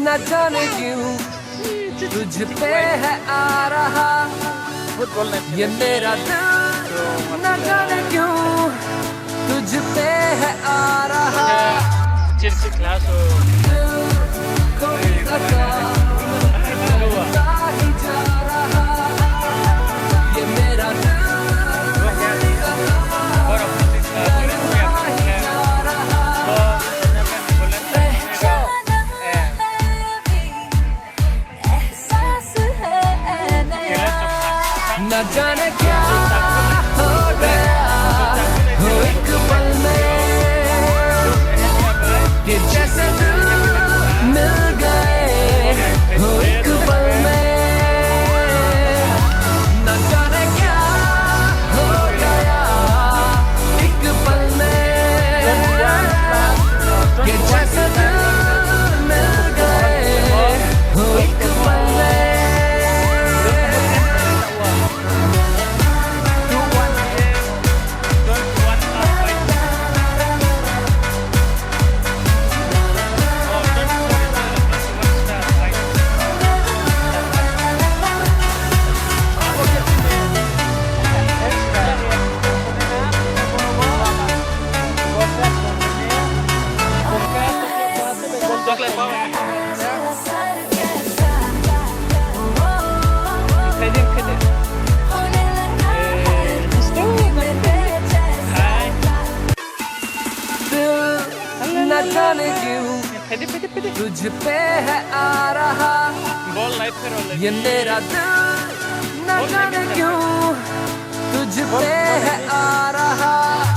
न जाने क्यों तुझ पे है आ रहा ये मेरा दिल, न जाने क्यों तुझ पे है आ रहा कोई लगा चलता ही जा रहा ये मेरा दिल न जाने क्या हो गया हो एक पल में ये जैसे दिल मिल गए हो एक पल में न जाने क्या हो गया एक पल में ये जैसे दिल मिल गए हो एक पल में न जाने क्यों तुझ पे है आ रहा ये मेरा दिल न जाने क्यों तुझ पे है आ रहा